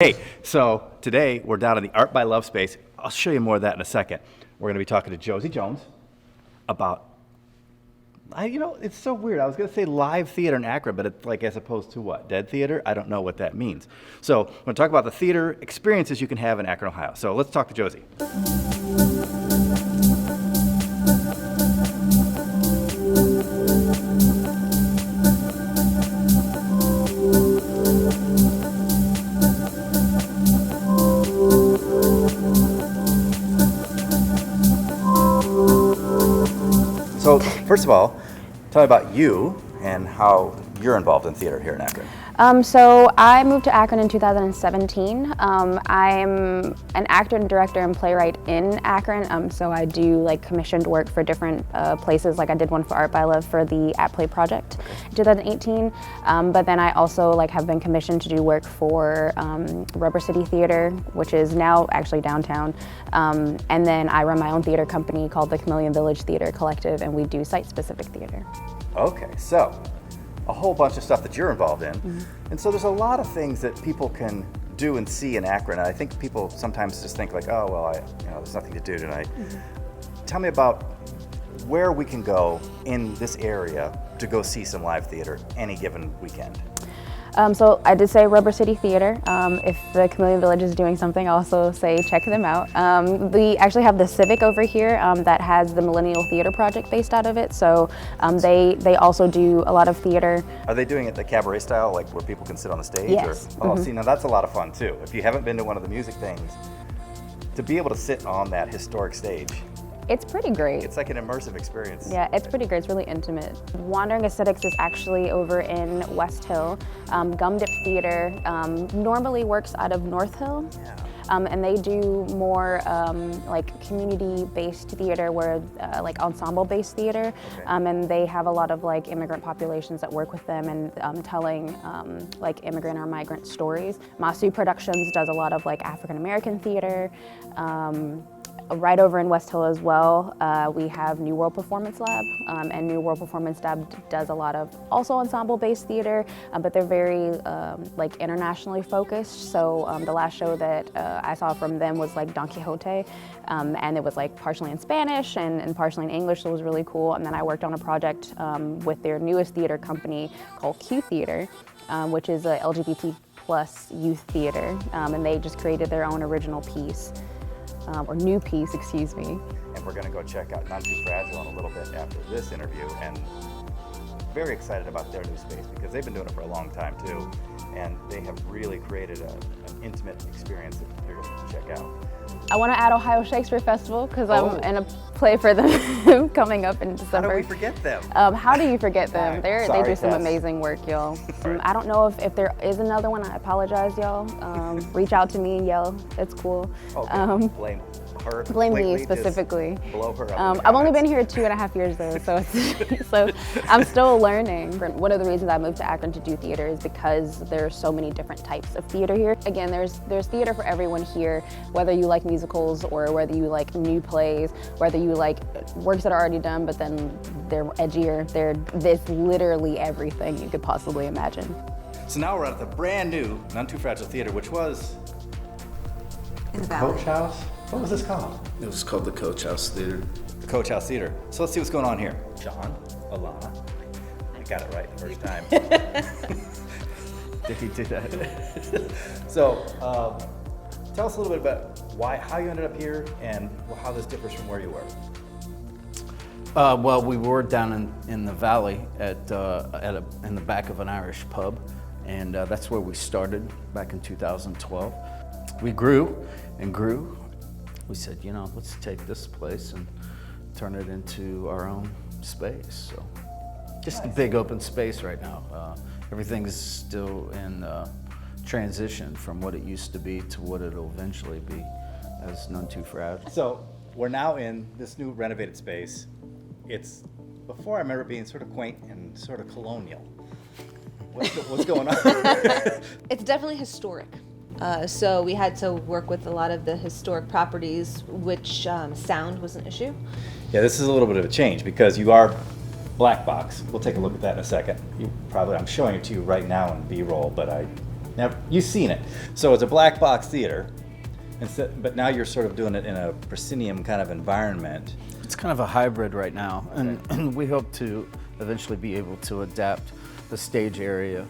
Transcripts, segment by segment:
Hey, so today we're down in the Art by Love space. I'll show you more of that in a second. We're going to be talking to Josy Jones about, it's so weird. I was going to say live theater in Akron, but it's like as opposed to what? Dead theater? I don't know what that means. So I'm going to talk about the theater experiences you can have in Akron, Ohio. So let's talk to Josy. So first of all, tell me about you and how you're involved in theater here in Akron. So I moved to Akron in 2017. I'm an actor and director and playwright in Akron. So I do like commissioned work for different places. Like I did one for Art by Love for the At Play project in 2018. But then I also have been commissioned to do work for Rubber City Theater, which is now actually downtown. And then I run my own theater company called the Chameleon Village Theater Collective, and we do site-specific theater. Okay, so a whole bunch of stuff that you're involved in. Mm-hmm. And so there's a lot of things that people can do and see in Akron. And I think people sometimes just think like, oh, well, there's nothing to do tonight. Mm-hmm. Tell me about where we can go in this area to go see some live theater any given weekend. So I did say Rubber City Theater. If the Chameleon Village is doing something, I'll also say check them out. We actually have the Civic over here that has the Millennial Theater Project based out of it. So they also do a lot of theater. Are they doing it the cabaret style, like where people can sit on the stage? Yes. Or, see, now that's a lot of fun too. If you haven't been to one of the music things, to be able to sit on that historic stage, it's pretty great. It's like an immersive experience. Yeah, it's pretty great. It's really intimate. Wandering Aesthetics is actually over in West Hill. Gum Dip Theater normally works out of North Hill. Yeah. And they do more community-based theater, where ensemble-based theater. Okay. And they have a lot of immigrant populations that work with them and telling immigrant or migrant stories. Masu Productions does a lot of African-American theater. Right over in West Hill as well, we have New World Performance Lab, and New World Performance Lab does a lot of also ensemble-based theater, but they're very internationally focused. So the last show that I saw from them was Don Quixote, and it was partially in Spanish and partially in English, so it was really cool. And then I worked on a project with their newest theater company called Q Theater, which is a LGBT plus youth theater, and they just created their own original piece. Or new piece, excuse me. And we're going to go check out None Too Fragile in a little bit after this interview, and very excited about their new space because they've been doing it for a long time too, and they have really created an intimate experience that you're going to check out. I want to add Ohio Shakespeare Festival because I'm in a play for them coming up in December. How do we forget them? How do you forget them? Sorry, they do some amazing work, y'all. Right. I don't know if there is another one. I apologize, y'all. Reach out to me and yell. It's cool. Okay. Blame her. Blame me specifically. Blow her up. I've only been here 2.5 years though, so I'm still learning. One of the reasons I moved to Akron to do theater is because there's so many different types of theater here. Again, there's theater for everyone here, whether you like musicals or whether you like new plays, whether you like works that are already done but then they're edgier. There's literally everything you could possibly imagine. So now we're at the brand new None Too Fragile Theater, which was in the Valley. Coach House? What was this called? It was called the Coach House Theater. The Coach House Theater. So let's see what's going on here. John, Alana. I got it right the first time. Did he do that? So tell us a little bit about how you ended up here and how this differs from where you were. Well, we were down in the valley in the back of an Irish pub, and that's where we started back in 2012. We grew and grew. We said, let's take this place and turn it into our own space. So, just a big open space right now. Everything's still in transition from what it used to be to what it'll eventually be as None Too Fragile. So we're now in this new renovated space. Before I remember it being sort of quaint and sort of colonial. What's going on? It's definitely historic. So we had to work with a lot of the historic properties, which sound was an issue. Yeah, this is a little bit of a change because you are black box. We'll take a look at that in a second. I'm showing it to you right now in B-roll, but I Now, you've seen it. So it's a black box theater, but now you're sort of doing it in a proscenium kind of environment. It's kind of a hybrid right now, and we hope to eventually be able to adapt the stage area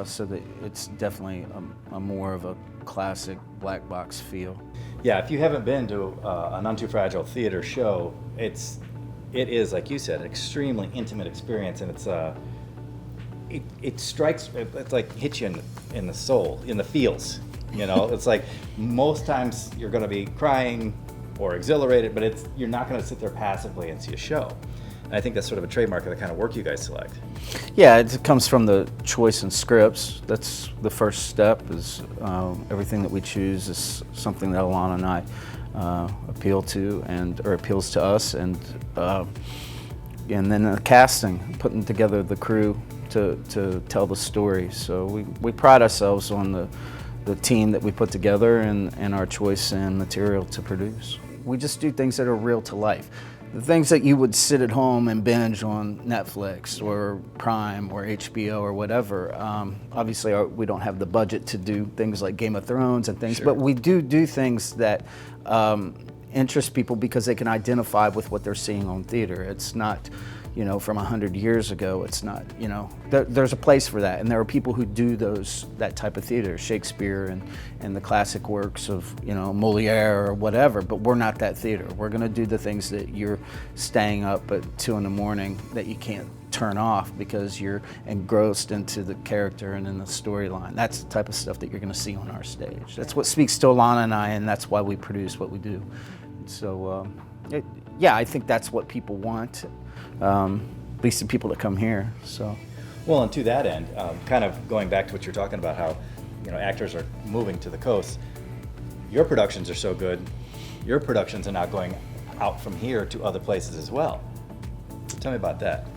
so that it's definitely a more of a classic black box feel. Yeah, if you haven't been to a None Too Fragile theater show, it is, like you said, an extremely intimate experience, and it strikes, it's like hits you in the soul, in the feels. You know, it's like most times you're going to be crying or exhilarated, but you're not going to sit there passively and see a show. And I think that's sort of a trademark of the kind of work you guys select. Yeah, it comes from the choice in scripts. That's the first step. Is everything that we choose is something that Alana and I appeal to or appeals to us, and then the casting, putting together the crew to tell the story. So we pride ourselves on the team that we put together and our choice in material to produce. We just do things that are real to life. The things that you would sit at home and binge on Netflix or Prime or HBO or whatever. Obviously, we don't have the budget to do things like Game of Thrones and things, Sure. But we do things that interest people because they can identify with what they're seeing on theater. It's not, from 100 years ago. It's not, there's a place for that, and there are people who do that type of theater, Shakespeare and the classic works of, Moliere or whatever. But we're not that theater. We're going to do the things that you're staying up at 2 a.m. that you can't turn off because you're engrossed into the character and in the storyline. That's the type of stuff that you're going to see on our stage. That's what speaks to Alana and I, and that's why we produce what we do. So, I think that's what people want. At least the people that come here. So, Well, and to that end, kind of going back to what you're talking about, how actors are moving to the coast. Your productions are so good. Your productions are now going out from here to other places as well. Tell me about that.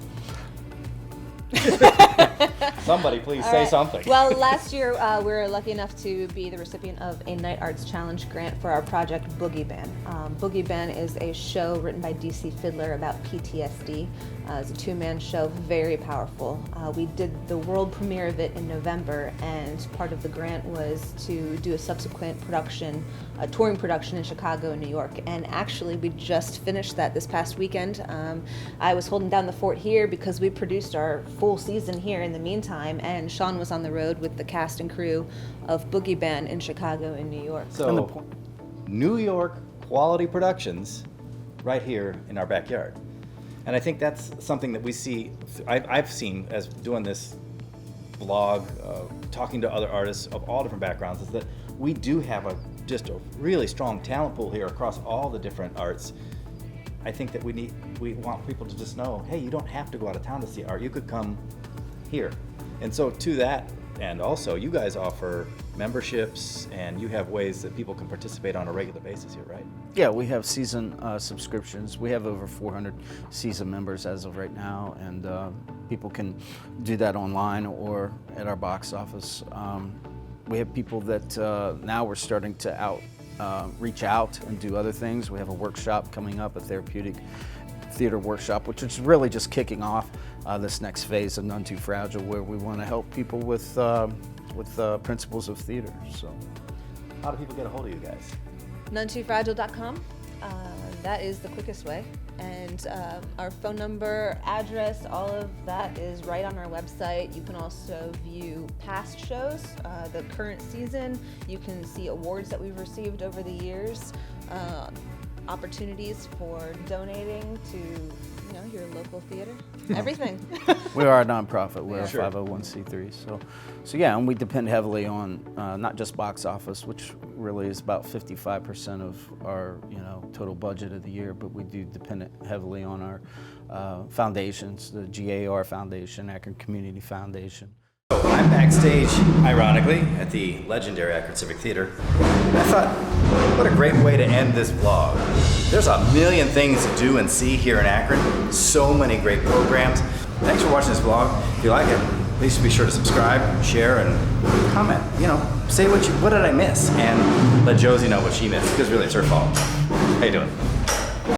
Somebody please say something. Well, last year we were lucky enough to be the recipient of a Night Arts Challenge grant for our project Boogie Ban. Boogie Ban is a show written by DC Fiddler about PTSD. It's a 2-man show, very powerful. We did the world premiere of it in November, and part of the grant was to do a subsequent production, a touring production in Chicago and New York. And actually, we just finished that this past weekend. I was holding down the fort here because we produced our full season here in the meantime, and Sean was on the road with the cast and crew of Boogie Ban in Chicago and New York. So, New York quality productions right here in our backyard. And I think that's something that we see, I've seen as doing this blog, talking to other artists of all different backgrounds, is that we do have just a really strong talent pool here across all the different arts. I think that we want people to just know, hey, you don't have to go out of town to see art. You could come here. And so to that end also, you guys offer memberships and you have ways that people can participate on a regular basis here, right? Yeah, we have season subscriptions. We have over 400 season members as of right now, and people can do that online or at our box office. We have people that now we're starting to reach out and do other things. We have a workshop coming up, a therapeutic theater workshop, which is really just kicking off this next phase of None Too Fragile, where we want to help people with principles of theater. So, how do people get a hold of you guys? NoneTooFragile.com. That is the quickest way. And our phone number, address, all of that is right on our website. You can also view past shows, the current season. You can see awards that we've received over the years, opportunities for donating to your local theater, everything. We are a nonprofit. We're Sure. a 501c3. So yeah, and we depend heavily on not just box office, which really is about 55% of our total budget of the year, but we do depend heavily on our foundations, the GAR Foundation, Akron Community Foundation. I'm backstage, ironically, at the legendary Akron Civic Theater. I thought, what a great way to end this vlog. There's a million things to do and see here in Akron. So many great programs. Thanks for watching this vlog. If you like it, please be sure to subscribe, share, and comment. Say what did I miss? And let Josy know what she missed, because really it's her fault. How you doing?